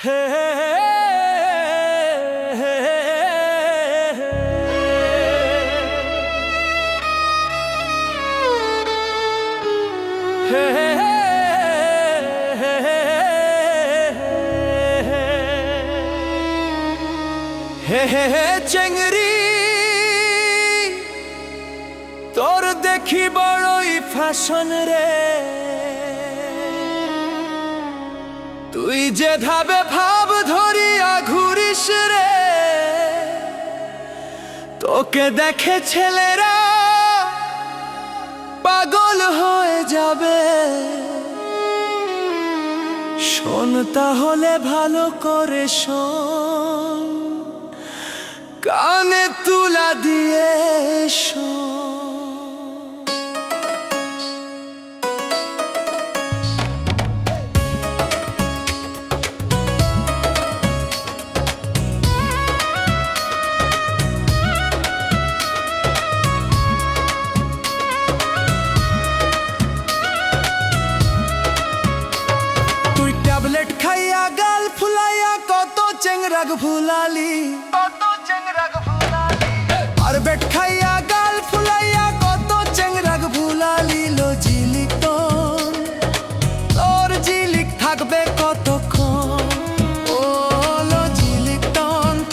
হে হে চেংড়ি তোর দেখি বড়ই ফ্যাশন রে, তুই যে ধাবে ভাব ধরিয়া ঘুরিস রে, তোকে দেখে ছেলেরা পাগল হয়ে যাবে। শোন তাহলে ভালো করে শোন, কানে তুলা দিয়ে শোন। তুই ট্যাবলেট খাইয়া গাল ফুলাইয়া কত চেংরাগ ভুলালি, আর বেট খাইয়া গাল ফুলাইয়া কত চেংরাগ ভুলালি। লো জিলিক তোর জিলিক থাকবে কতক্ষণ, ও লো জিলিক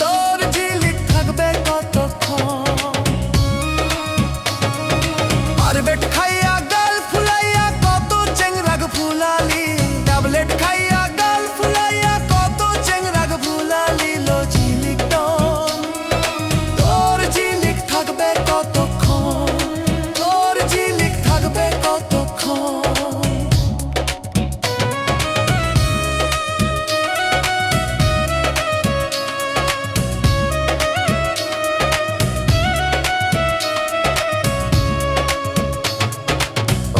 তোর জিলিক থাকবে কতক্ষণ। আর বেট খাইয়া গাল ফুলাইয়া কত চেংরাগ ভুলালি, ট্যাবলেট খাইয়া গাল ফুলাইয়া কত চেংরাগ ভুলালি। লো জিলিক তোর জিলিক থাকবে কতক্ষণ, তোর জিলিক থাকবে কতক্ষণ।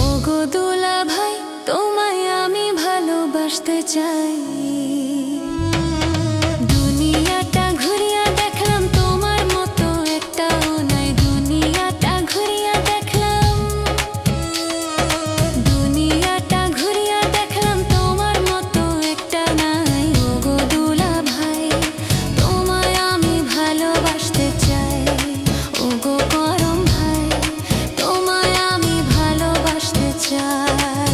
ওগো দুলা ভাই, তোমায় আমি ভালোবাসতে চাই। দুনিয়াটা ঘুরিয়া দেখলাম, তোমার মতো একটাও নাই। দুনিয়াটা ঘুরিয়া দেখলাম, দুনিয়াটা ঘুরিয়া দেখলাম, তোমার মতো একটা নাই। ওগো দুলা ভাই, তোমায় আমি ভালোবাসতে চাই। ওগো করম ভাই, তোমায় আমি ভালোবাসতে চাই।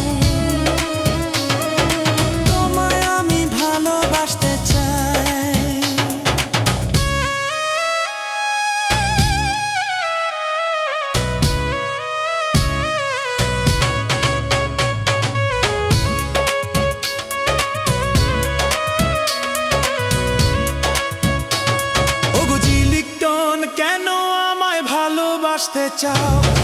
তোমায় আমি ভালোবাসতে চাই। ওগো জিলিক কেন আমায় ভালোবাসতে চাও?